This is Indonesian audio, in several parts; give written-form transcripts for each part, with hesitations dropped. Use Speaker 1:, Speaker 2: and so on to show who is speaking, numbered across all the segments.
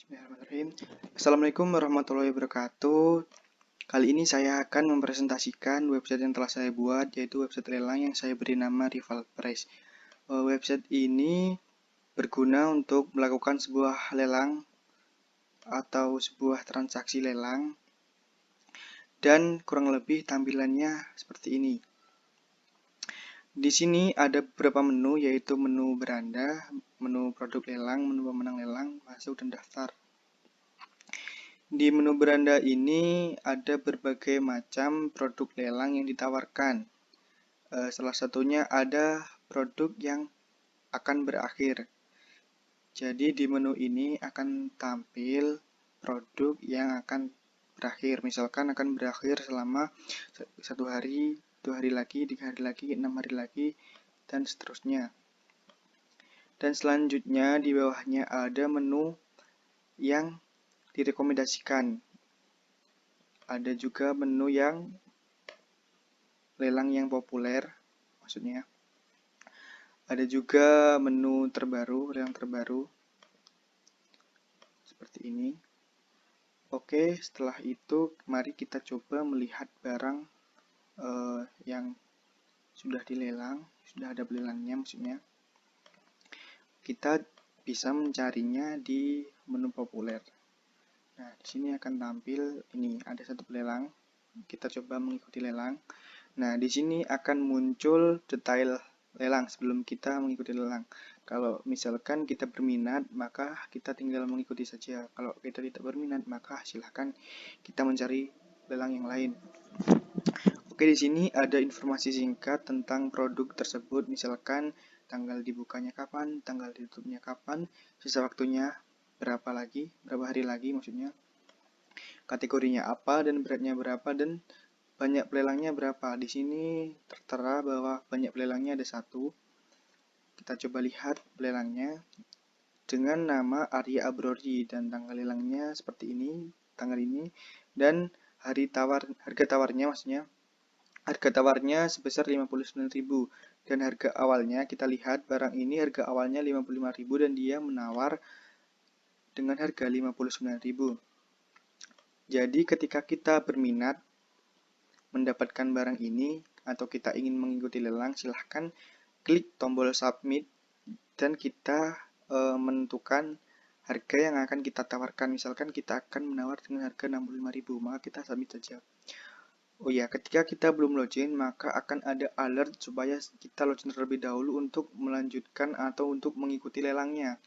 Speaker 1: Bismillahirrahmanirrahim. Assalamualaikum warahmatullahi wabarakatuh. Kali ini saya akan mempresentasikan website yang telah saya buat, yaitu website lelang yang saya beri nama Rival Price. Website ini berguna untuk melakukan sebuah lelang atau sebuah transaksi lelang, dan kurang lebih tampilannya seperti ini. Di sini ada beberapa menu, yaitu menu beranda, menu produk lelang, menu pemenang lelang, masuk dan daftar. Di menu beranda ini ada berbagai macam produk lelang yang ditawarkan. Salah satunya ada produk yang akan berakhir. Jadi di menu ini akan tampil produk yang akan berakhir. Misalkan akan berakhir selama 1 hari, 2 hari lagi, 3 hari lagi, 6 hari lagi, dan seterusnya. Dan selanjutnya di bawahnya ada menu yang direkomendasikan. Ada juga menu yang lelang yang populer, maksudnya. Ada juga menu terbaru, lelang terbaru, seperti ini. Oke, setelah itu mari kita coba melihat barang yang sudah dilelang, sudah ada belelangnya maksudnya. Kita bisa mencarinya di menu populer. Nah, di sini akan tampil ini ada satu pelelang. Kita coba mengikuti lelang. Nah, di sini akan muncul detail lelang sebelum kita mengikuti lelang. Kalau misalkan kita berminat, maka kita tinggal mengikuti saja. Kalau kita tidak berminat, maka silahkan kita mencari lelang yang lain. Oke, di sini ada informasi singkat tentang produk tersebut, misalkan tanggal dibukanya kapan, tanggal ditutupnya kapan, sisa waktunya berapa hari lagi maksudnya, kategorinya apa dan beratnya berapa, dan banyak pelelangnya berapa. Di sini tertera bahwa banyak pelelangnya ada 1. Kita coba lihat pelelangnya dengan nama Arya Abrori dan tanggal lelangnya seperti ini, tanggal ini, dan harga tawarnya maksudnya. Harga tawarnya sebesar 59.000 dan harga awalnya kita lihat barang ini harga awalnya 55.000 dan dia menawar dengan harga 59.000. Jadi ketika kita berminat mendapatkan barang ini atau kita ingin mengikuti lelang, silahkan klik tombol submit dan kita menentukan harga yang akan kita tawarkan. Misalkan kita akan menawar dengan harga 65.000, maka kita submit saja. Oh ya, ketika kita belum login, maka akan ada alert supaya kita login terlebih dahulu untuk melanjutkan atau untuk mengikuti lelangnya.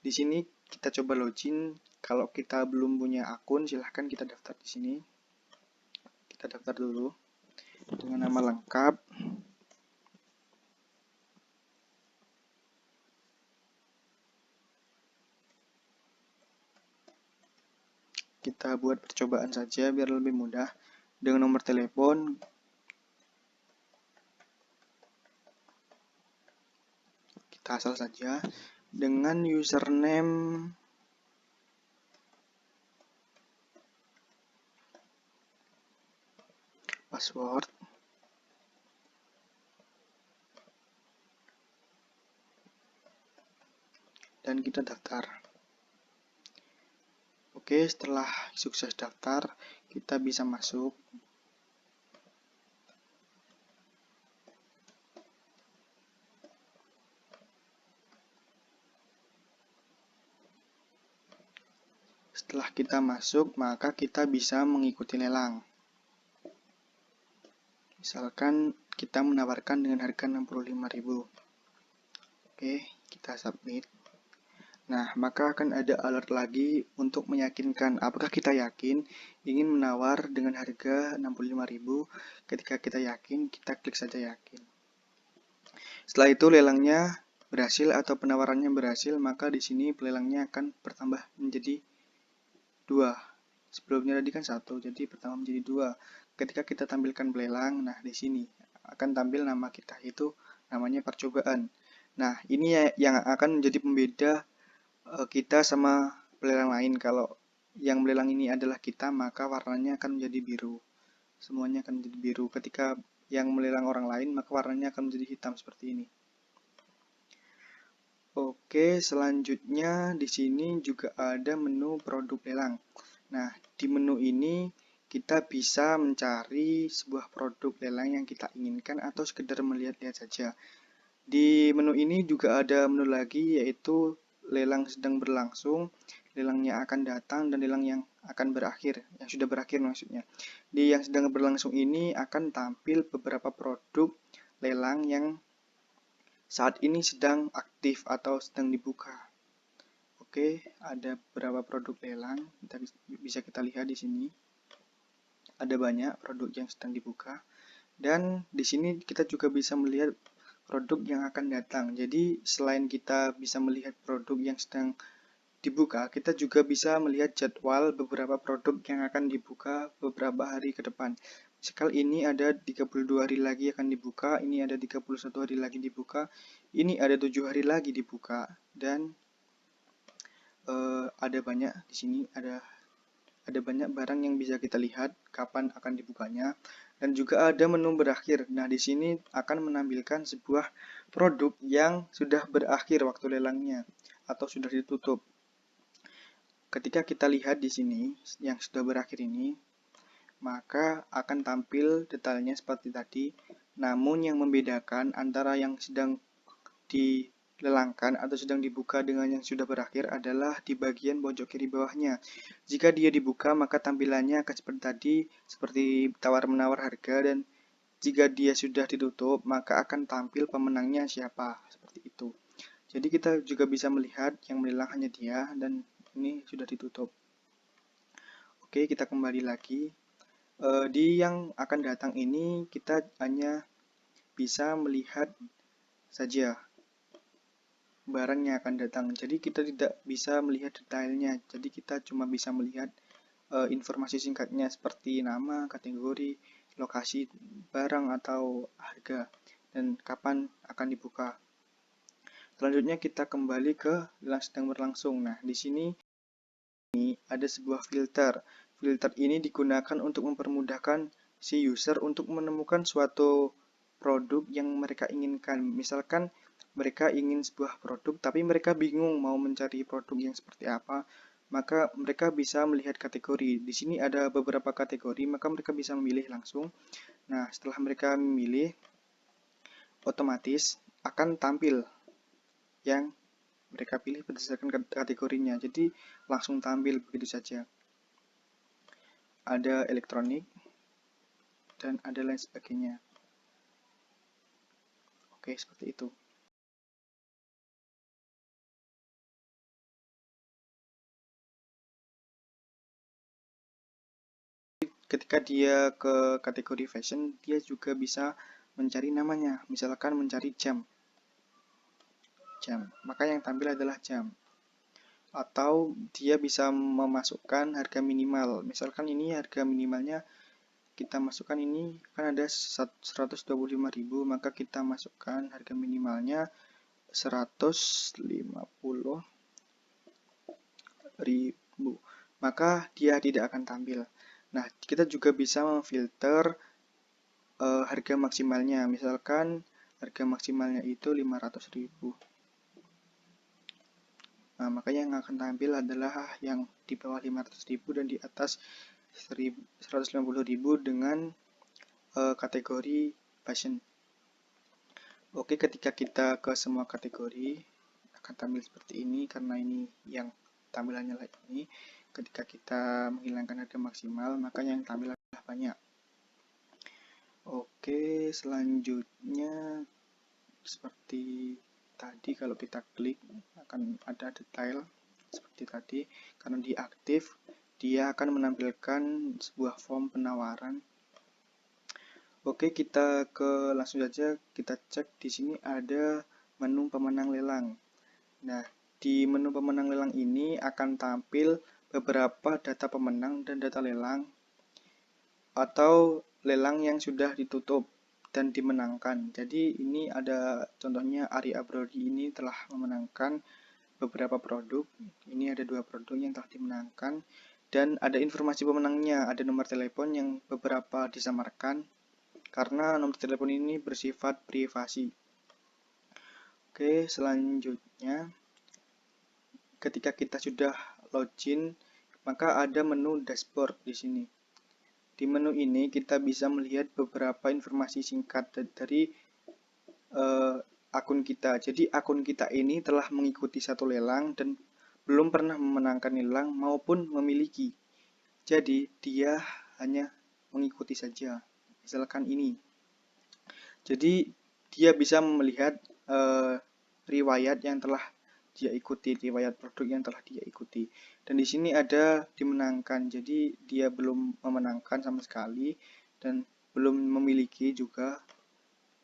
Speaker 1: Di sini kita coba login. Kalau kita belum punya akun, silahkan kita daftar di sini. Kita daftar dulu dengan nama lengkap. Kita buat percobaan saja biar lebih mudah. Dengan nomor telepon, kita asal saja. Dengan username password, dan kita daftar. Oke, setelah sukses daftar, kita bisa masuk. Setelah kita masuk, maka kita bisa mengikuti lelang. Misalkan kita menawarkan dengan harga 65.000. Oke, kita submit. Nah, maka akan ada alert lagi untuk meyakinkan apakah kita yakin ingin menawar dengan harga 65.000. Ketika kita yakin, kita klik saja yakin. Setelah itu lelangnya berhasil atau penawarannya berhasil, maka di sini pelelangnya akan bertambah menjadi 2. Sebelumnya tadi kan 1, jadi bertambah menjadi 2. Ketika kita tampilkan pelelang, nah di sini akan tampil nama kita, itu namanya percobaan. Nah, ini yang akan menjadi pembeda kita sama pelelang lain. Kalau yang melelang ini adalah kita, maka warnanya akan menjadi biru. Semuanya akan menjadi biru. Ketika yang melelang orang lain, maka warnanya akan menjadi hitam seperti ini. Oke, selanjutnya di sini juga ada menu produk lelang. Nah, di menu ini kita bisa mencari sebuah produk lelang yang kita inginkan atau sekedar melihat-lihat saja. Di menu ini juga ada menu lagi, yaitu lelang sedang berlangsung, lelang yang akan datang, dan lelang yang akan berakhir, yang sudah berakhir maksudnya. Di yang sedang berlangsung ini akan tampil beberapa produk lelang yang saat ini sedang aktif atau sedang dibuka. Oke, ada beberapa produk lelang, bisa kita lihat di sini. Ada banyak produk yang sedang dibuka, dan di sini kita juga bisa melihat produk yang akan datang. Jadi selain kita bisa melihat produk yang sedang dibuka, kita juga bisa melihat jadwal beberapa produk yang akan dibuka beberapa hari ke depan. Misal ini ada 32 hari lagi akan dibuka, ini ada 31 hari lagi dibuka, ini ada 7 hari lagi dibuka, dan ada banyak di sini, ada banyak barang yang bisa kita lihat kapan akan dibukanya, dan juga ada menu berakhir. Nah, di sini akan menampilkan sebuah produk yang sudah berakhir waktu lelangnya atau sudah ditutup. Ketika kita lihat di sini yang sudah berakhir ini, maka akan tampil detailnya seperti tadi. Namun yang membedakan antara yang sedang dilelangkan atau sedang dibuka dengan yang sudah berakhir adalah di bagian pojok kiri bawahnya. Jika dia dibuka, maka tampilannya akan seperti tadi, seperti tawar-menawar harga, dan jika dia sudah ditutup, maka akan tampil pemenangnya siapa, seperti itu. Jadi kita juga bisa melihat yang melelang hanya dia, dan ini sudah ditutup. Oke, kita kembali lagi. Di yang akan datang ini kita hanya bisa melihat saja barang yang akan datang. Jadi kita tidak bisa melihat detailnya. Jadi kita cuma bisa melihat informasi singkatnya seperti nama, kategori, lokasi barang atau harga, dan kapan akan dibuka. Selanjutnya kita kembali ke lelang sedang berlangsung. Nah, di sini ada sebuah filter. Filter ini digunakan untuk mempermudahkan si user untuk menemukan suatu produk yang mereka inginkan. Misalkan mereka ingin sebuah produk, tapi mereka bingung mau mencari produk yang seperti apa, maka mereka bisa melihat kategori. Di sini ada beberapa kategori, maka mereka bisa memilih langsung. Nah, setelah mereka memilih, otomatis akan tampil yang mereka pilih berdasarkan kategorinya. Jadi langsung tampil begitu saja. Ada elektronik dan ada lain sebagainya. Oke, seperti itu. Ketika dia ke kategori fashion, dia juga bisa mencari namanya. Misalkan mencari jam. Maka yang tampil adalah jam. Atau dia bisa memasukkan harga minimal. Misalkan ini harga minimalnya kita masukkan, ini kan ada 125.000, maka kita masukkan harga minimalnya 150.000, maka dia tidak akan tampil. Nah, kita juga bisa memfilter harga maksimalnya. Misalkan harga maksimalnya itu 500.000. Nah, makanya yang akan tampil adalah yang di bawah 500.000 dan di atas 150.000 dengan kategori fashion. Oke, ketika kita ke semua kategori akan tampil seperti ini, karena ini yang tampilannya ini. Ketika kita menghilangkan harga maksimal, maka yang tampil adalah banyak. Oke, selanjutnya seperti tadi, kalau kita klik akan ada detail seperti tadi. Karena dia aktif, dia akan menampilkan sebuah form penawaran. Oke, kita langsung saja kita cek. Di sini ada menu pemenang lelang. Nah, di menu pemenang lelang ini akan tampil beberapa data pemenang dan data lelang atau lelang yang sudah ditutup dan dimenangkan. Jadi ini ada contohnya, Ari Abrodi ini telah memenangkan beberapa produk. Ini ada 2 produk yang telah dimenangkan, dan ada informasi pemenangnya, ada nomor telepon yang beberapa disamarkan karena nomor telepon ini bersifat privasi. Oke, selanjutnya ketika kita sudah login, maka ada menu dashboard di sini. Di menu ini kita bisa melihat beberapa informasi singkat dari akun kita. Jadi akun kita ini telah mengikuti satu lelang dan belum pernah memenangkan lelang maupun memiliki. Jadi dia hanya mengikuti saja. Misalkan ini. Jadi dia bisa melihat riwayat yang telah dia ikuti, riwayat produk yang telah dia ikuti. Dan di sini ada dimenangkan. Jadi dia belum memenangkan sama sekali dan belum memiliki juga,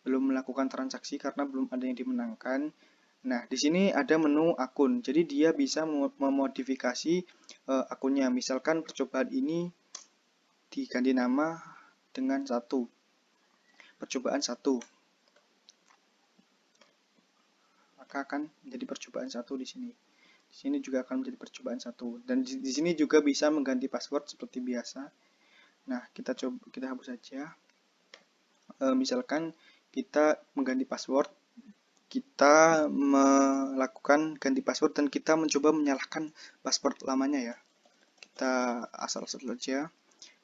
Speaker 1: belum melakukan transaksi karena belum ada yang dimenangkan. Nah, di sini ada menu akun. Jadi dia bisa memodifikasi akunnya. Misalkan percobaan ini diganti nama dengan 1. Percobaan 1. Maka akan menjadi percobaan 1 di sini. Di sini juga akan menjadi percobaan 1. Dan di sini juga bisa mengganti password seperti biasa. Nah, kita hapus saja. Misalkan kita mengganti password, kita melakukan ganti password dan kita mencoba menyalahkan password lamanya ya. Kita asal saja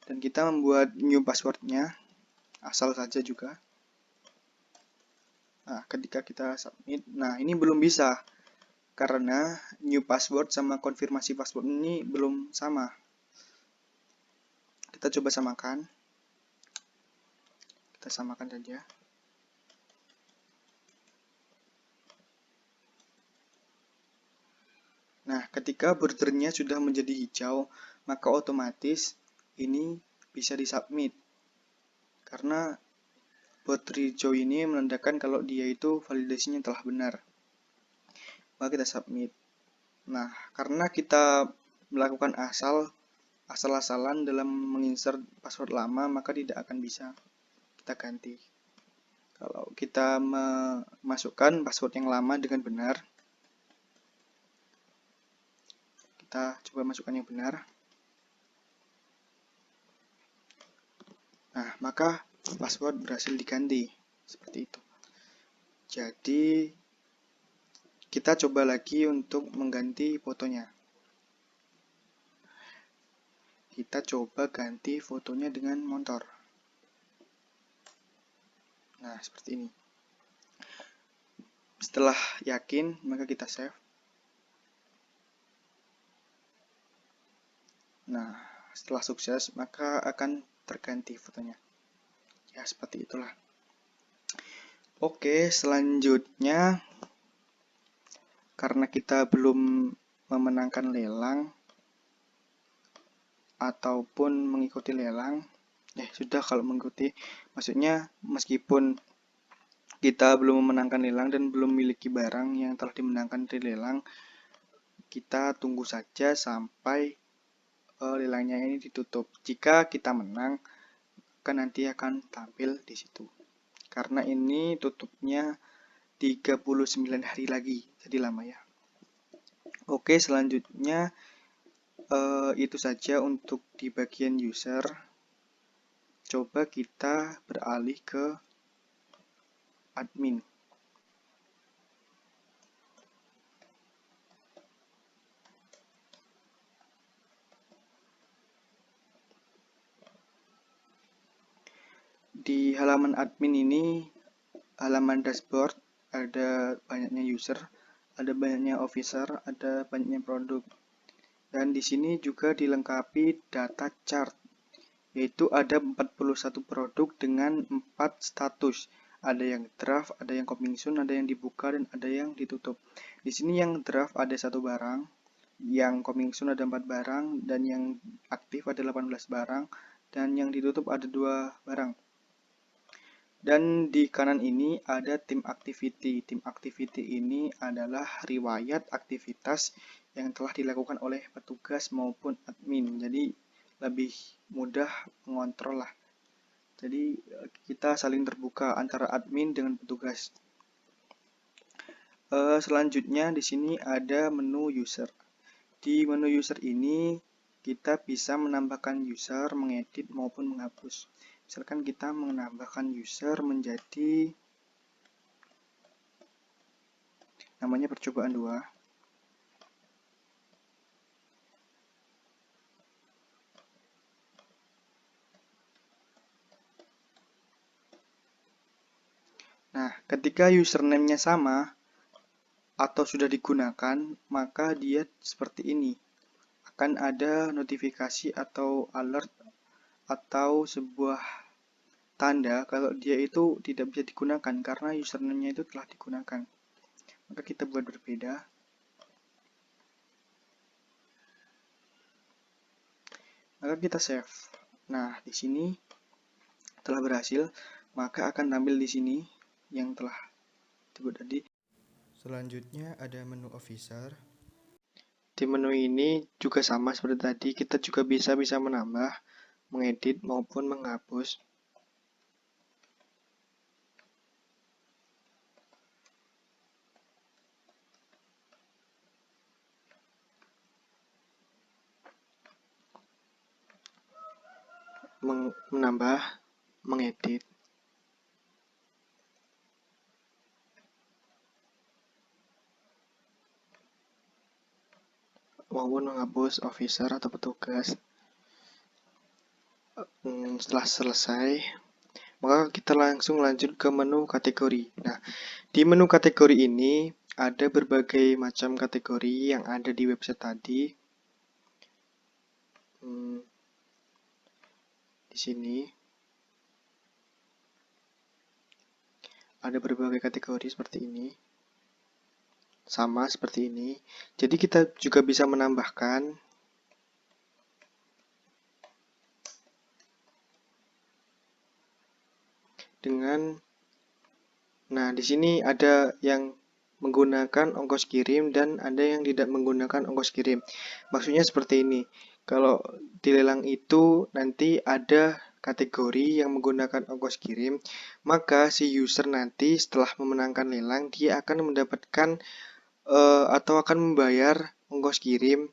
Speaker 1: dan kita membuat new passwordnya asal saja juga. Nah, ketika kita submit, nah ini belum bisa karena new password sama konfirmasi password ini belum sama. Kita coba samakan. Kita samakan saja. Nah, ketika bordernya sudah menjadi hijau, maka otomatis ini bisa disubmit. Karena border hijau ini menandakan kalau dia itu validasinya telah benar. Maka kita submit. Nah, karena kita melakukan asal-asalan dalam menginsert password lama, maka tidak akan bisa kita ganti. Kalau kita memasukkan password yang lama dengan benar, kita coba masukkan yang benar. Nah, maka password berhasil diganti. Seperti itu. Jadi, kita coba lagi untuk mengganti fotonya. Kita coba ganti fotonya dengan motor. Nah, seperti ini. Setelah yakin, maka kita save. Nah, setelah sukses, maka akan terganti fotonya. Ya, seperti itulah. Oke, selanjutnya, karena kita belum memenangkan lelang, ataupun mengikuti lelang, sudah kalau mengikuti, maksudnya meskipun kita belum memenangkan lelang dan belum memiliki barang yang telah dimenangkan dari lelang, kita tunggu saja sampai lelangnya ini ditutup. Jika kita menang, kan nanti akan tampil di situ. Karena ini tutupnya 39 hari lagi, jadi lama ya. Oke, selanjutnya itu saja untuk di bagian user. Coba kita beralih ke admin. Di halaman admin ini, halaman dashboard, ada banyaknya user, ada banyaknya officer, ada banyaknya produk. Dan di sini juga dilengkapi data chart, yaitu ada 41 produk dengan 4 status. Ada yang draft, ada yang coming soon, ada yang dibuka, dan ada yang ditutup. Di sini yang draft ada 1 barang, yang coming soon ada 4 barang, dan yang aktif ada 18 barang, dan yang ditutup ada 2 barang. Dan di kanan ini ada tim activity. Tim activity ini adalah riwayat aktivitas yang telah dilakukan oleh petugas maupun admin. Jadi lebih mudah mengontrol lah. Jadi kita saling terbuka antara admin dengan petugas. Selanjutnya di sini ada menu user. Di menu user ini kita bisa menambahkan user, mengedit maupun menghapus. Misalkan kita menambahkan user menjadi namanya percobaan 2. Nah, ketika username-nya sama atau sudah digunakan, maka dia seperti ini. Akan ada notifikasi atau alert atau sebuah tanda kalau dia itu tidak bisa digunakan karena username-nya itu telah digunakan. Maka kita buat berbeda. Maka kita save. Nah, di sini telah berhasil, maka akan tampil di sini yang telah disebut tadi. Selanjutnya ada menu officer. Di menu ini juga sama seperti tadi, kita juga bisa menambah, mengedit maupun menghapus. Menambah, mengedit. Maupun menghapus officer atau petugas. Setelah selesai, maka kita langsung lanjut ke menu kategori. Nah, di menu kategori ini ada berbagai macam kategori yang ada di website tadi. Di sini ada berbagai kategori seperti ini. Sama seperti ini. Jadi kita juga bisa menambahkan dengan, nah di sini ada yang menggunakan ongkos kirim dan ada yang tidak menggunakan ongkos kirim. Maksudnya seperti ini. Kalau di lelang itu nanti ada kategori yang menggunakan ongkos kirim, maka si user nanti setelah memenangkan lelang dia akan mendapatkan atau akan membayar ongkos kirim.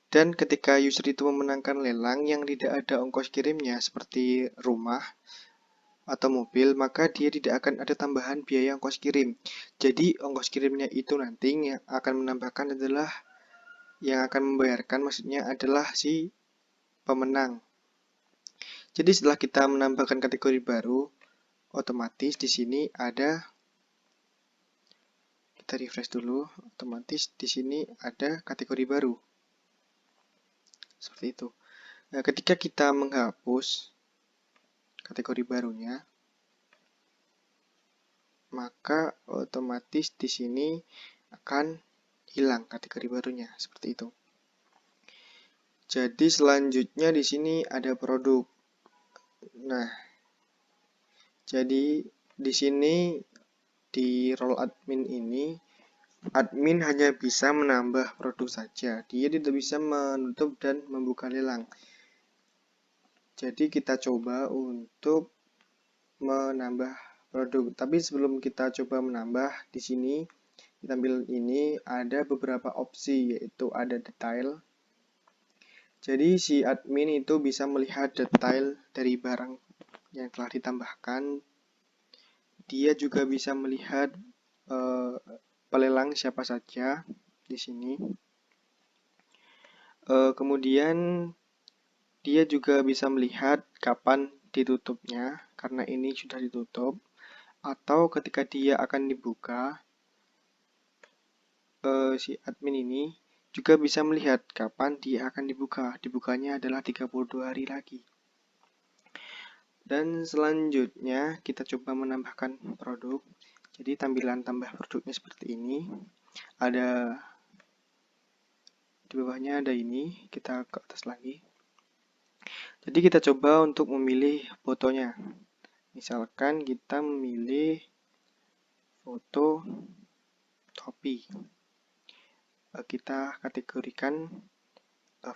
Speaker 1: Dan ketika user itu memenangkan lelang yang tidak ada ongkos kirimnya seperti rumah atau mobil, maka dia tidak akan ada tambahan biaya ongkos kirim. Jadi ongkos kirimnya itu nanti yang akan menambahkan adalah yang akan membayarkan, maksudnya adalah si pemenang. Jadi setelah kita menambahkan kategori baru, otomatis di sini ada, kita refresh dulu, otomatis di sini ada kategori baru. Seperti itu. Nah, ketika kita menghapus kategori barunya, maka otomatis di sini akan hilang kategori barunya, seperti itu. Jadi selanjutnya di sini ada produk. Nah, jadi di sini di role admin ini, admin hanya bisa menambah produk saja. Dia tidak bisa menutup dan membuka lelang. Jadi kita coba untuk menambah produk. Tapi sebelum kita coba menambah, di sini di tampilan ini ada beberapa opsi, yaitu ada detail. Jadi si admin itu bisa melihat detail dari barang yang telah ditambahkan. Dia juga bisa melihat pelelang siapa saja di sini. Kemudian dia juga bisa melihat kapan ditutupnya, karena ini sudah ditutup, atau ketika dia akan dibuka. Si admin ini juga bisa melihat kapan dia akan dibuka. Dibukanya adalah 32 hari lagi. Dan selanjutnya kita coba menambahkan produk. Jadi tampilan tambah produknya seperti ini. Ada di bawahnya ada ini, kita ke atas lagi. Jadi kita coba untuk memilih fotonya. Misalkan kita memilih foto topi. Kita kategorikan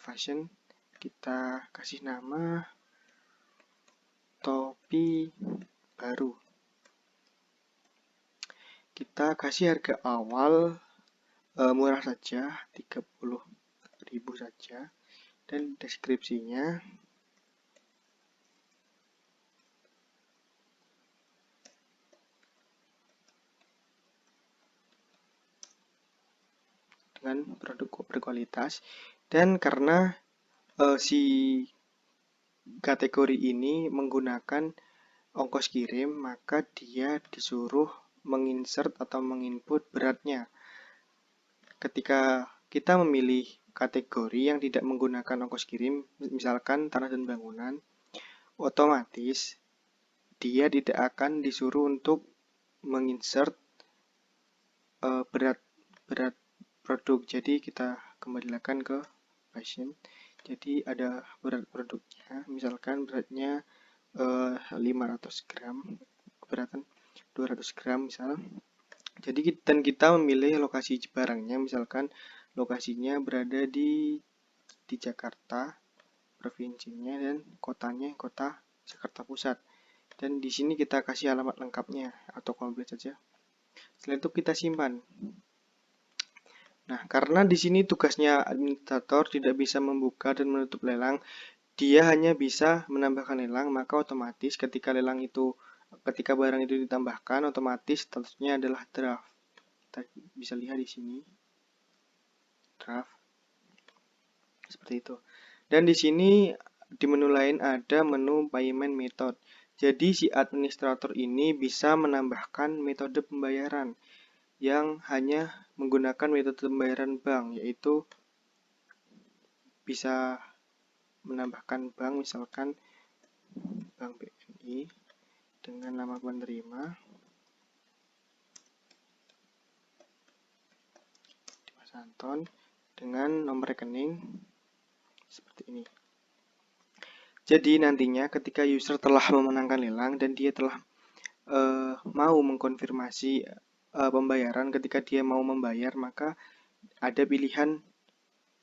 Speaker 1: fashion. Kita kasih nama topi baru. Kita kasih harga awal murah saja, 30.000 saja. Dan deskripsinya dengan produk berkualitas. Dan karena si kategori ini menggunakan ongkos kirim, maka dia disuruh menginsert atau menginput beratnya. Ketika kita memilih kategori yang tidak menggunakan ongkos kirim, misalkan tanah dan bangunan, otomatis dia tidak akan disuruh untuk menginsert berat produk. Jadi kita kembalikan ke passion. Jadi ada berat produknya, misalkan beratnya 500 gram, keberatan 200 gram misal. Jadi dan kita memilih lokasi barangnya, misalkan lokasinya berada di Jakarta, provinsinya, dan kotanya kota Jakarta Pusat. Dan di sini kita kasih alamat lengkapnya atau komplit saja. Setelah itu kita simpan. Nah, karena di sini tugasnya administrator tidak bisa membuka dan menutup lelang, dia hanya bisa menambahkan lelang, maka otomatis ketika barang itu ditambahkan, otomatis statusnya adalah draft. Kita bisa lihat di sini draft seperti itu. Dan di sini di menu lain ada menu payment method. Jadi si administrator ini bisa menambahkan metode pembayaran yang hanya menggunakan metode pembayaran bank, yaitu bisa menambahkan bank, misalkan Bank BNI dengan nama penerima Dimas Anton dengan nomor rekening seperti ini. Jadi nantinya ketika user telah memenangkan lelang dan dia telah mau mengkonfirmasi pembayaran, ketika dia mau membayar maka ada pilihan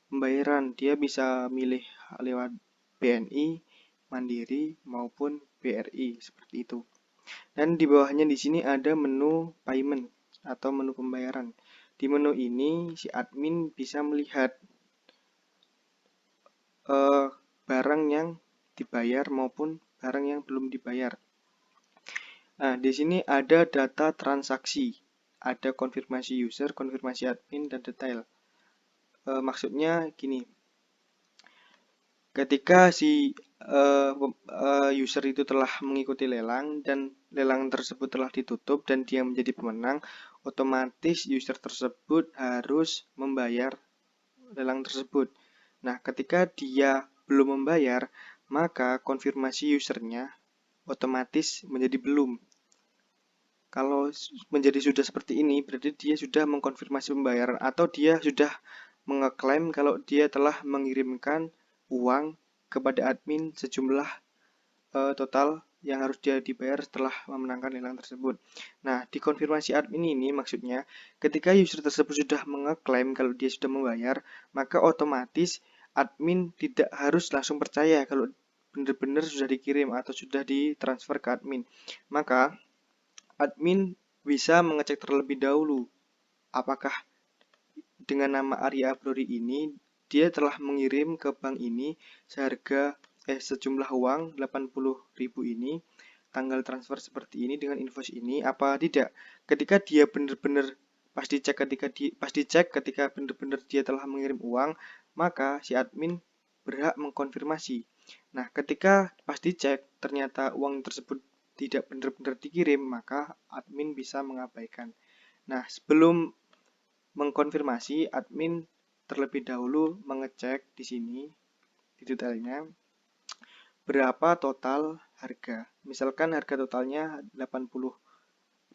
Speaker 1: pembayaran. Dia bisa milih lewat BNI, Mandiri maupun BRI seperti itu. Dan di bawahnya di sini ada menu payment atau menu pembayaran. Di menu ini si admin bisa melihat barang yang dibayar maupun barang yang belum dibayar. Nah, di sini ada data transaksi, ada konfirmasi user, konfirmasi admin, dan detail. Maksudnya gini, ketika si user itu telah mengikuti lelang dan lelang tersebut telah ditutup dan dia menjadi pemenang, otomatis user tersebut harus membayar lelang tersebut. Nah, ketika dia belum membayar, maka konfirmasi usernya otomatis menjadi belum. Kalau menjadi sudah seperti ini, berarti dia sudah mengkonfirmasi pembayaran atau dia sudah mengeklaim kalau dia telah mengirimkan uang kepada admin sejumlah total yang harus dia dibayar setelah memenangkan lelang tersebut. Nah, di konfirmasi admin ini maksudnya ketika user tersebut sudah mengeklaim kalau dia sudah membayar, maka otomatis admin tidak harus langsung percaya kalau benar-benar sudah dikirim atau sudah ditransfer ke admin. Maka admin bisa mengecek terlebih dahulu apakah dengan nama Arya Abrori ini dia telah mengirim ke bank ini sejumlah uang 80.000 ini, tanggal transfer seperti ini dengan invoice ini apa tidak. Ketika dia benar-benar pas dicek ketika benar-benar dia telah mengirim uang, maka si admin berhak mengkonfirmasi. Nah, ketika pas dicek ternyata uang tersebut tidak benar-benar dikirim, maka admin bisa mengabaikan. Nah, sebelum mengkonfirmasi, admin terlebih dahulu mengecek di sini di detailnya berapa total harga. Misalkan harga totalnya Rp80.260,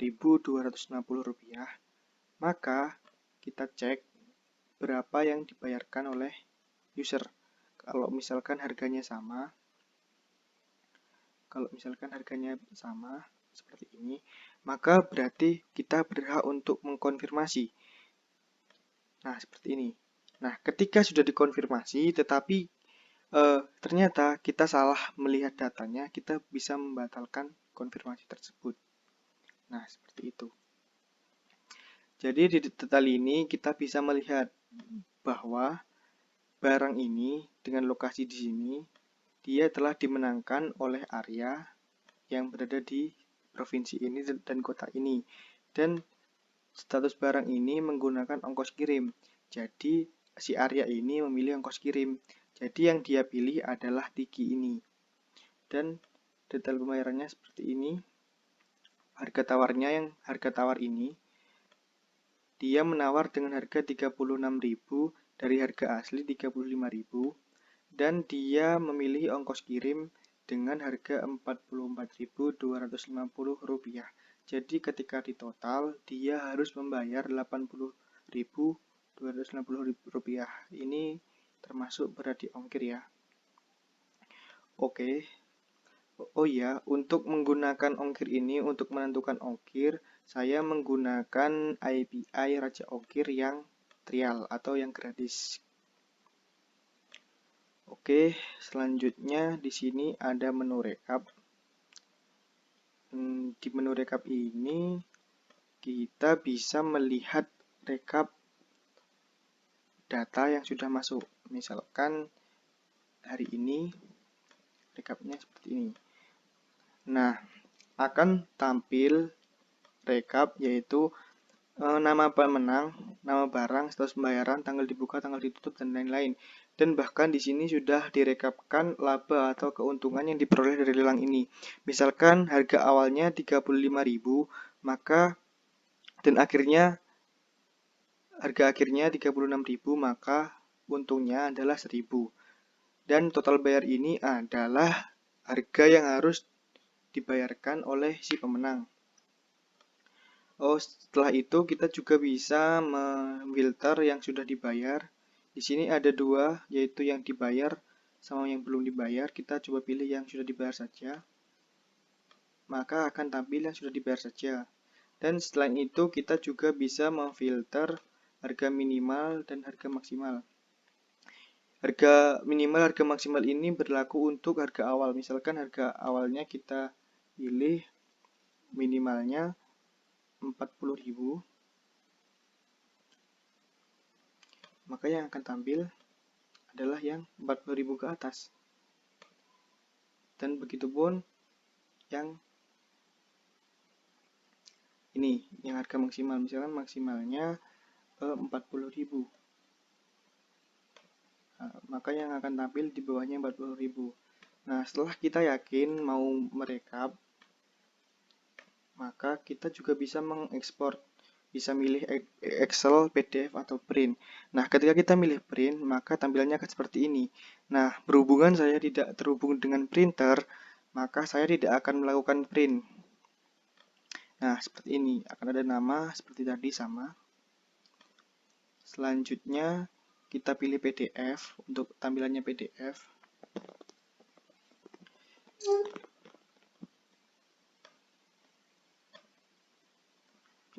Speaker 1: maka kita cek berapa yang dibayarkan oleh user. Kalau misalkan harganya sama seperti ini, maka berarti kita berhak untuk mengkonfirmasi. Nah, seperti ini. Nah, ketika sudah dikonfirmasi tetapi ternyata kita salah melihat datanya, kita bisa membatalkan konfirmasi tersebut. Nah, seperti itu. Jadi di detail ini kita bisa melihat bahwa barang ini dengan lokasi di sini dia telah dimenangkan oleh Arya yang berada di provinsi ini dan kota ini. Dan status barang ini menggunakan ongkos kirim. Jadi si Arya ini memilih ongkos kirim. Jadi yang dia pilih adalah Tiki ini. Dan detail pembayarannya seperti ini. Harga tawar ini dia menawar dengan harga 36.000 dari harga asli 35.000 dan dia memilih ongkos kirim dengan harga Rp44.250. Jadi ketika ditotal dia harus membayar Rp80.250. Ini termasuk berat di ongkir ya. Oke. Oh iya, untuk menggunakan ongkir ini, untuk menentukan ongkir, saya menggunakan API Raja Ongkir yang trial atau yang gratis. Oke, selanjutnya di sini ada menu rekap. Di menu rekap ini, kita bisa melihat rekap data yang sudah masuk. Misalkan hari ini, rekapnya seperti ini. Nah, akan tampil rekap yaitu nama pemenang, nama barang, status pembayaran, tanggal dibuka, tanggal ditutup, dan lain-lain. Dan bahkan di sini sudah direkapkan laba atau keuntungan yang diperoleh dari lelang ini. Misalkan harga awalnya 35.000, maka dan harga akhirnya 36.000, maka untungnya adalah 1.000. Dan total bayar ini adalah harga yang harus dibayarkan oleh si pemenang. Setelah itu kita juga bisa memfilter yang sudah dibayar. Di sini ada dua, yaitu yang dibayar sama yang belum dibayar. Kita coba pilih yang sudah dibayar saja. Maka akan tampil yang sudah dibayar saja. Dan selain itu kita juga bisa memfilter harga minimal dan harga maksimal. Harga minimal, harga maksimal ini berlaku untuk harga awal. Misalkan harga awalnya kita pilih minimalnya 40.000, maka yang akan tampil adalah yang 40.000 ke atas. Dan begitupun yang ini, yang harga maksimal. Misalkan maksimalnya 40.000. Nah, maka yang akan tampil di bawahnya 40.000. Nah, setelah kita yakin mau merekap, maka kita juga bisa mengekspor. Bisa milih Excel, PDF, atau print. Nah, ketika kita milih print, maka tampilannya akan seperti ini. Nah, berhubungan saya tidak terhubung dengan printer, maka saya tidak akan melakukan print. Nah, seperti ini. Akan ada nama seperti tadi sama. Selanjutnya, kita pilih PDF untuk tampilannya PDF.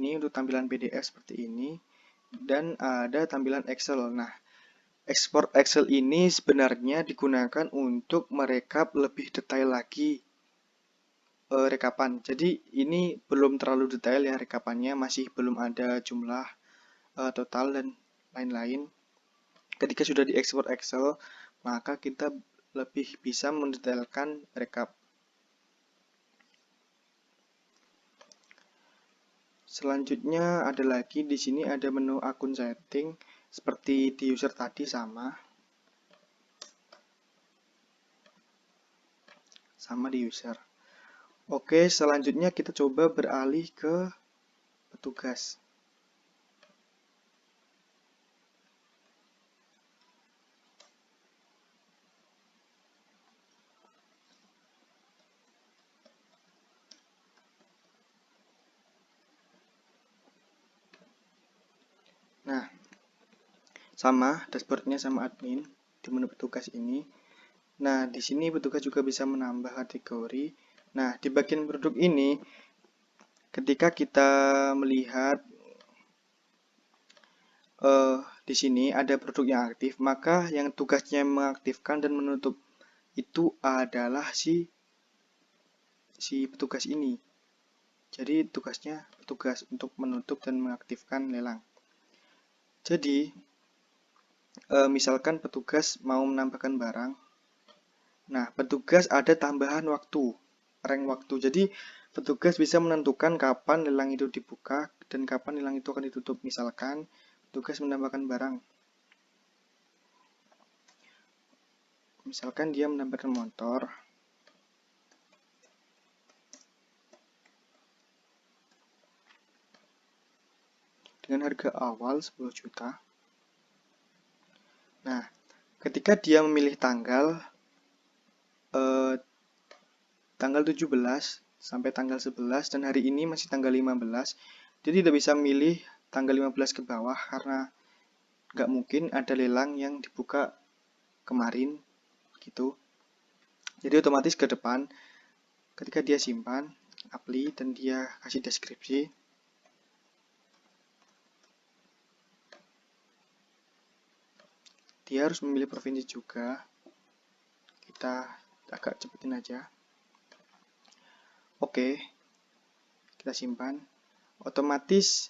Speaker 1: Ini untuk tampilan PDF seperti ini. Dan ada tampilan Excel. Nah, ekspor Excel ini sebenarnya digunakan untuk merekap lebih detail lagi rekapan. Jadi ini belum terlalu detail ya rekapannya, masih belum ada jumlah total dan lain-lain. Ketika sudah diekspor Excel, maka kita lebih bisa mendetailkan rekap. Selanjutnya ada lagi di sini ada menu akun setting seperti di user tadi sama di user. Oke, selanjutnya kita coba beralih ke petugas. Nah, sama dashboardnya sama admin di menu petugas ini. Nah, di sini petugas juga bisa menambah kategori. Nah, di bagian produk ini, ketika kita melihat di sini ada produk yang aktif, maka yang tugasnya mengaktifkan dan menutup itu adalah si petugas ini. Jadi tugasnya petugas untuk menutup dan mengaktifkan lelang. Jadi, misalkan petugas mau menambahkan barang. Nah, petugas ada tambahan waktu, rank waktu. Jadi, petugas bisa menentukan kapan lelang itu dibuka dan kapan lelang itu akan ditutup. Misalkan, tugas menambahkan barang. Misalkan dia menambahkan motor. Dengan harga awal 10 juta. Nah, ketika dia memilih tanggal 17 sampai tanggal 11 dan hari ini masih tanggal 15, dia tidak bisa milih tanggal 15 ke bawah karena nggak mungkin ada lelang yang dibuka kemarin gitu. Jadi otomatis ke depan ketika dia simpan apply dan dia kasih deskripsi, dia harus memilih provinsi juga. Kita agak cepetin aja. Oke, kita simpan. Otomatis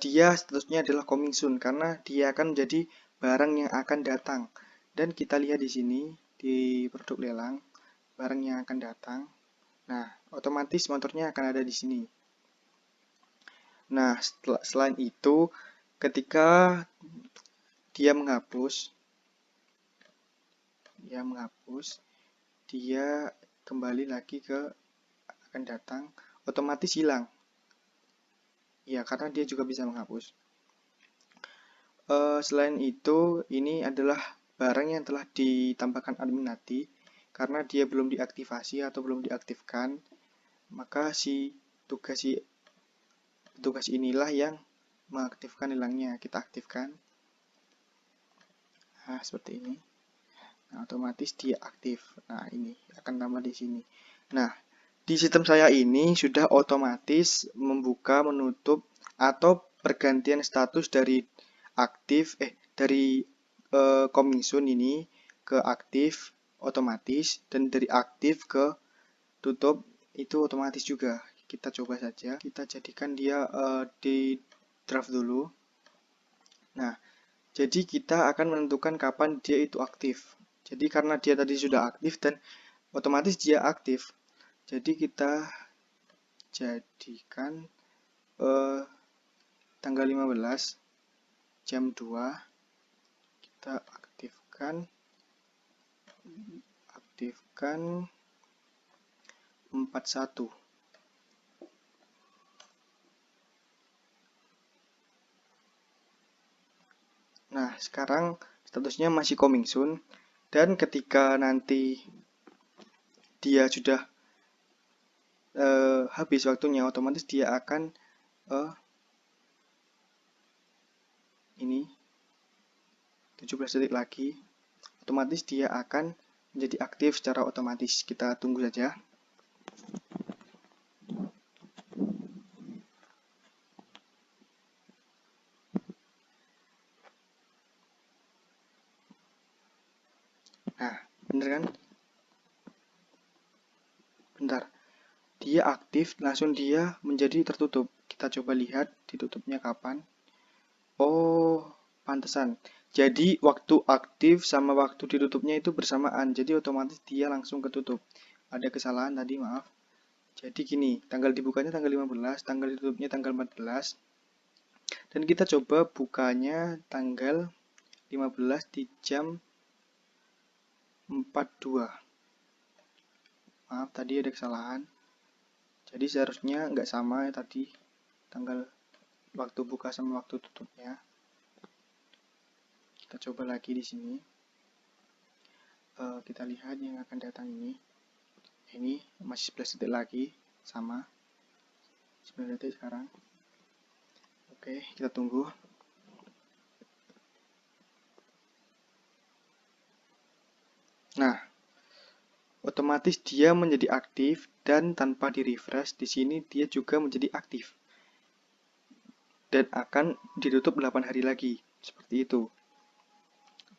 Speaker 1: dia statusnya adalah coming soon karena dia akan menjadi barang yang akan datang. Dan kita lihat di sini di produk lelang barang yang akan datang. Nah, otomatis motornya akan ada di sini. Nah, selain itu, ketika dia menghapus, dia kembali lagi ke akan datang, otomatis hilang. Ya, karena dia juga bisa menghapus. Selain itu, ini adalah barang yang telah ditambahkan admin nanti. Karena dia belum diaktifasi atau belum diaktifkan, maka tugas inilah yang mengaktifkan lelangnya. Kita aktifkan. Nah, seperti ini. Nah, otomatis dia aktif. Nah, ini akan tambah di sini. Nah, di sistem saya ini sudah otomatis membuka, menutup, atau pergantian status dari aktif, dari coming soon ini ke aktif otomatis, dan dari aktif ke tutup itu otomatis juga. Kita coba saja, kita jadikan dia di draft dulu. Nah, jadi kita akan menentukan kapan dia itu aktif. Jadi karena dia tadi sudah aktif dan otomatis dia aktif, jadi kita jadikan tanggal 15 jam 2 kita aktifkan 41. Nah, sekarang statusnya masih coming soon, dan ketika nanti dia sudah habis waktunya, otomatis dia akan ini 17 detik lagi, otomatis dia akan menjadi aktif secara otomatis. Kita tunggu saja. Nah, bener kan? Bentar. Dia aktif, langsung dia menjadi tertutup. Kita coba lihat ditutupnya kapan. Oh, pantesan. Jadi waktu aktif sama waktu ditutupnya itu bersamaan. Jadi otomatis dia langsung ketutup. Ada kesalahan tadi, maaf. Jadi gini, tanggal dibukanya tanggal 15, tanggal ditutupnya tanggal 14. Dan kita coba bukanya tanggal 15 di jam 42. Maaf, tadi ada kesalahan. Jadi seharusnya nggak sama ya tadi tanggal waktu buka sama waktu tutupnya. Kita coba lagi di sini. Kita lihat yang akan datang ini. Ini masih 11 detik lagi, sama 9 detik sekarang. Oke, kita tunggu. Nah, otomatis dia menjadi aktif dan tanpa di refresh di sini dia juga menjadi aktif. Dan akan ditutup 8 hari lagi, seperti itu.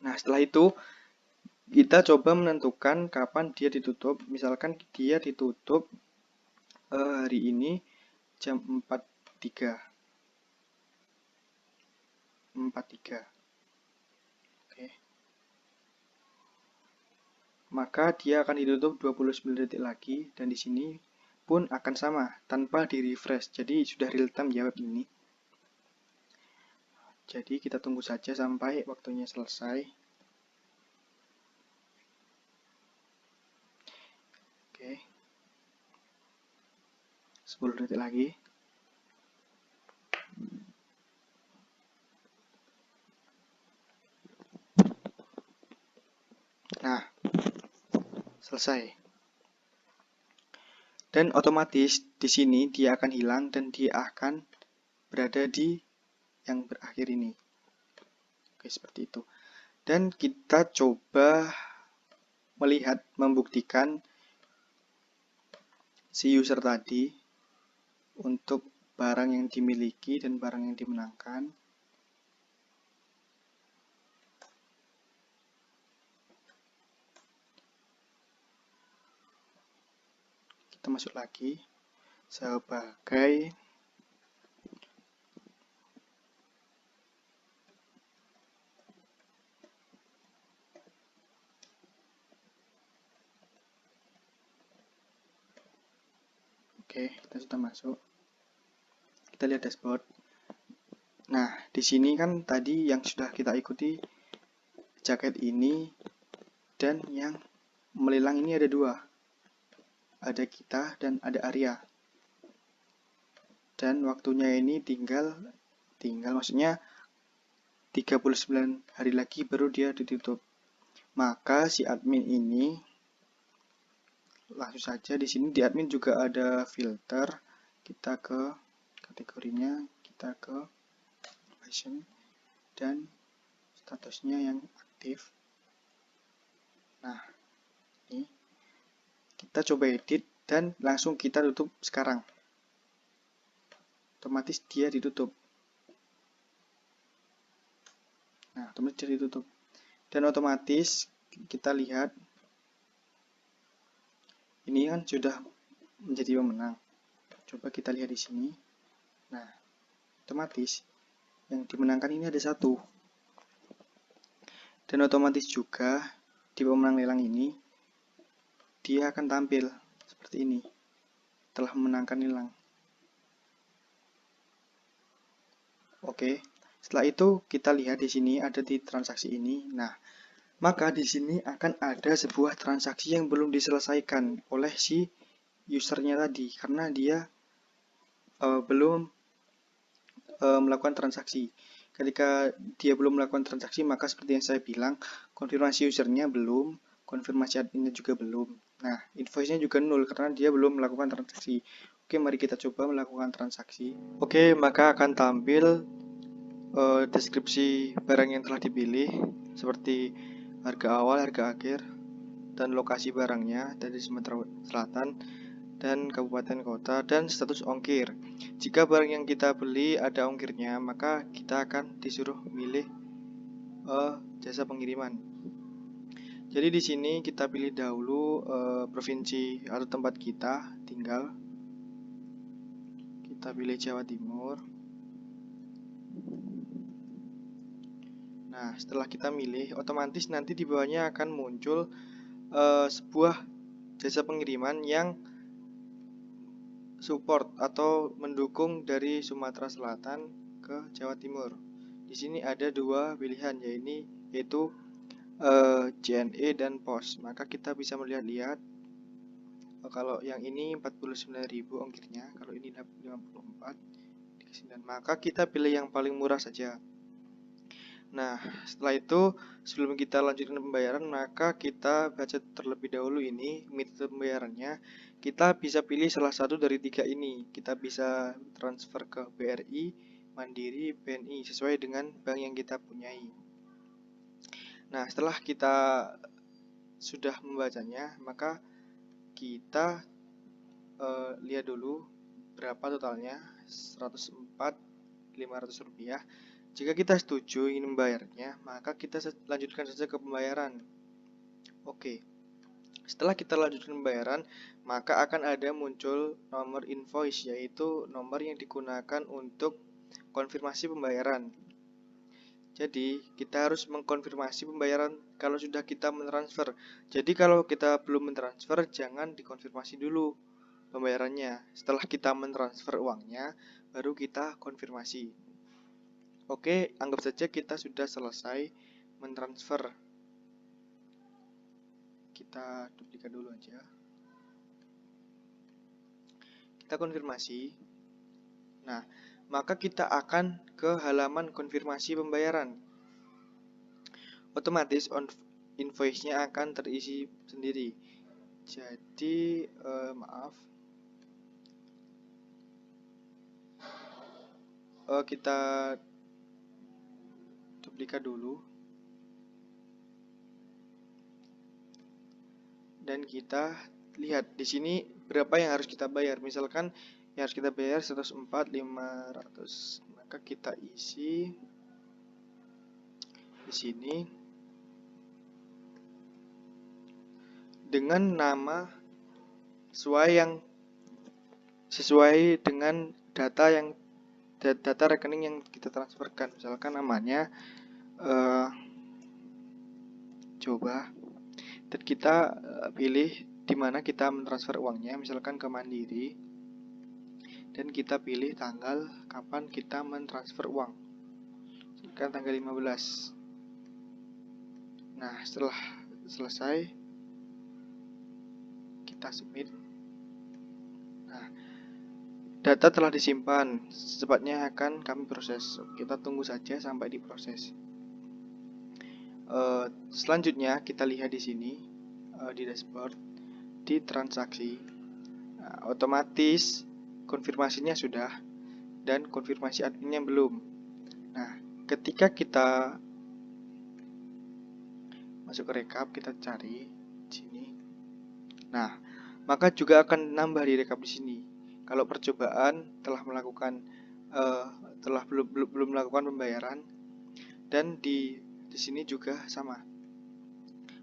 Speaker 1: Nah, setelah itu kita coba menentukan kapan dia ditutup. Misalkan dia ditutup hari ini jam 43. Oke. Maka dia akan ditutup 29 detik lagi, dan di sini pun akan sama tanpa di refresh. Jadi sudah real time jawab ini. Jadi kita tunggu saja sampai waktunya selesai. Oke. 10 detik lagi. Nah, selesai. Dan otomatis di sini dia akan hilang dan dia akan berada di yang berakhir ini. Oke, seperti itu. Dan kita coba melihat, membuktikan si user tadi untuk barang yang dimiliki dan barang yang dimenangkan. Kita masuk lagi sebagai oke, kita sudah masuk. Kita lihat dashboard. Nah, di sini kan tadi yang sudah kita ikuti jaket ini dan yang melelang ini ada dua. Ada kita dan ada Arya. Dan waktunya ini tinggal maksudnya 39 hari lagi baru dia ditutup. Maka si admin ini langsung saja di sini di admin juga ada filter. Kita ke kategorinya, kita ke fashion dan statusnya yang aktif. Nah, ini kita coba edit dan langsung kita tutup sekarang. Otomatis dia ditutup. Nah, otomatis dia ditutup. Dan otomatis kita lihat ini kan sudah menjadi pemenang. Coba kita lihat di sini. Nah, otomatis yang dimenangkan ini ada satu. Dan otomatis juga di pemenang lelang ini dia akan tampil seperti ini telah memenangkan lelang. Oke, setelah itu kita lihat di sini ada di transaksi ini. Nah, maka di sini akan ada sebuah transaksi yang belum diselesaikan oleh si usernya tadi karena dia belum melakukan transaksi. Ketika dia belum melakukan transaksi, maka seperti yang saya bilang, konfirmasi usernya belum, konfirmasi adminnya juga belum. Nah, invoice-nya juga nol karena dia belum melakukan transaksi. Oke, mari kita coba melakukan transaksi. Oke, maka akan tampil deskripsi barang yang telah dipilih seperti harga awal, harga akhir, dan lokasi barangnya dari Sumatera Selatan dan kabupaten kota dan status ongkir. Jika barang yang kita beli ada ongkirnya, maka kita akan disuruh milih jasa pengiriman. Jadi di sini kita pilih dahulu provinsi atau tempat kita tinggal. Kita pilih Jawa Timur. Nah, setelah kita milih, otomatis nanti di bawahnya akan muncul sebuah jasa pengiriman yang support atau mendukung dari Sumatera Selatan ke Jawa Timur. Di sini ada dua pilihan, yaitu JNE dan POS. Maka kita bisa melihat-lihat kalau yang ini 49.000 ongkirnya, kalau ini 54 dikasih 9. Maka kita pilih yang paling murah saja. Nah, setelah itu sebelum kita lanjutkan pembayaran, maka kita baca terlebih dahulu ini metode pembayarannya. Kita bisa pilih salah satu dari tiga ini. Kita bisa transfer ke BRI, Mandiri, BNI sesuai dengan bank yang kita punyai. Nah, setelah kita sudah membacanya, maka kita lihat dulu berapa totalnya, 104.500 rupiah. Jika kita setuju ingin membayarnya, maka kita lanjutkan saja ke pembayaran. Oke, setelah kita lanjutkan pembayaran, maka akan ada muncul nomor invoice, yaitu nomor yang digunakan untuk konfirmasi pembayaran. Jadi, kita harus mengkonfirmasi pembayaran kalau sudah kita mentransfer. Jadi, kalau kita belum mentransfer, jangan dikonfirmasi dulu pembayarannya. Setelah kita mentransfer uangnya, baru kita konfirmasi. Oke, anggap saja kita sudah selesai mentransfer. Kita duplikat dulu aja. Kita konfirmasi. Nah, maka kita akan ke halaman konfirmasi pembayaran. Otomatis invoice-nya akan terisi sendiri. Jadi, maaf. Kita duplikat dulu. Dan kita lihat di sini berapa yang harus kita bayar. Misalkan yang harus kita bayar 104.500. Maka kita isi di sini dengan nama sesuai dengan data rekening yang kita transferkan. Misalkan namanya coba, dan kita pilih di mana kita mentransfer uangnya, misalkan ke Mandiri, dan kita pilih tanggal kapan kita mentransfer uang, misalkan tanggal 15. Nah, setelah selesai kita submit. Nah, data telah disimpan, secepatnya akan kami proses. Kita tunggu saja sampai diproses. Selanjutnya kita lihat di sini di dashboard, di transaksi. Nah, otomatis konfirmasinya sudah dan konfirmasi adminnya belum. Nah, ketika kita masuk ke rekap, kita cari di sini. Nah, maka juga akan nambah di rekap di sini. Kalau percobaan telah belum melakukan pembayaran, dan di sini juga sama.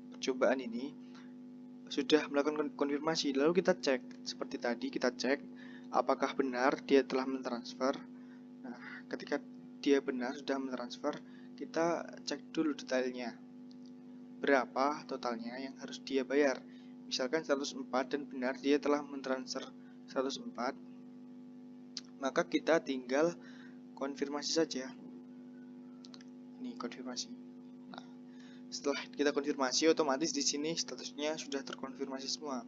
Speaker 1: Percobaan ini sudah melakukan konfirmasi, lalu kita cek seperti tadi, kita cek apakah benar dia telah mentransfer. Nah, ketika dia benar sudah mentransfer, kita cek dulu detailnya. Berapa totalnya yang harus dia bayar. Misalkan 104 dan benar dia telah mentransfer 104, maka kita tinggal konfirmasi saja. Ini konfirmasi. Nah, setelah kita konfirmasi, otomatis di sini statusnya sudah terkonfirmasi semua.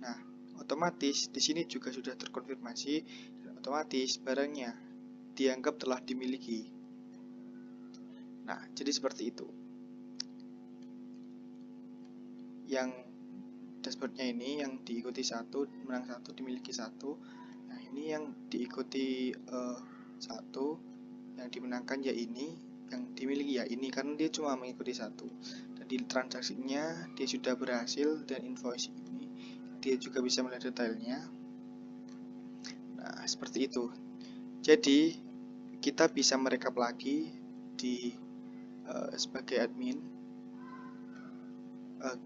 Speaker 1: Nah, otomatis di sini juga sudah terkonfirmasi, dan otomatis barangnya dianggap telah dimiliki. Nah, jadi seperti itu. Yang dashboardnya ini yang diikuti 1, menang 1, dimiliki 1. Nah, ini yang diikuti 1, yang dimenangkan ya ini, yang dimiliki ya ini, karena dia cuma mengikuti 1. Dan di transaksinya dia sudah berhasil, dan invoice ini dia juga bisa melihat detailnya. Nah, seperti itu. Jadi kita bisa merekap lagi di sebagai admin.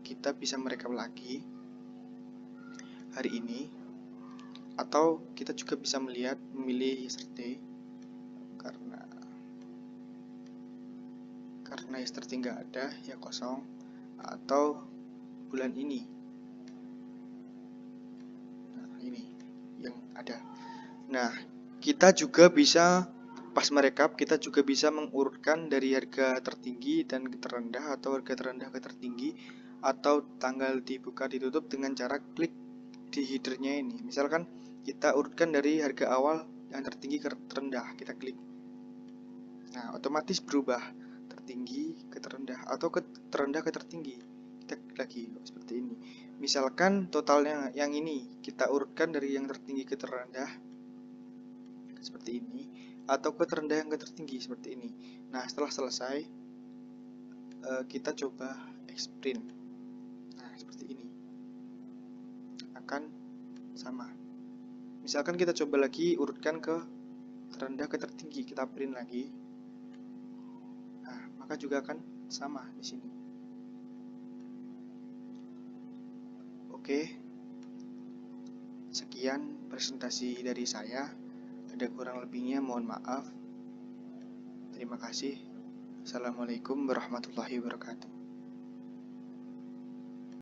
Speaker 1: Kita bisa merekap lagi hari ini, atau kita juga bisa memilih yesterday, karena yesterday nggak ada ya kosong, atau bulan ini. Nah, ini yang ada. Nah, kita juga bisa pas merekap, kita juga bisa mengurutkan dari harga tertinggi dan terendah, atau harga terendah ke tertinggi, atau tanggal dibuka ditutup dengan cara klik di headernya ini. Misalkan kita urutkan dari harga awal yang tertinggi ke terendah, kita klik. Nah, otomatis berubah tertinggi ke terendah, atau ke terendah ke tertinggi. Kita klik lagi seperti ini. Misalkan totalnya yang ini kita urutkan dari yang tertinggi ke terendah seperti ini, atau ke terendah yang ke tertinggi seperti ini. Nah, setelah selesai kita coba exprint. Nah, seperti ini akan sama. Misalkan kita coba lagi urutkan ke terendah ke tertinggi, kita print lagi. Nah, maka juga akan sama di sini. Oke, sekian presentasi dari saya. Ada kurang lebihnya mohon maaf. Terima kasih. Assalamualaikum warahmatullahi wabarakatuh.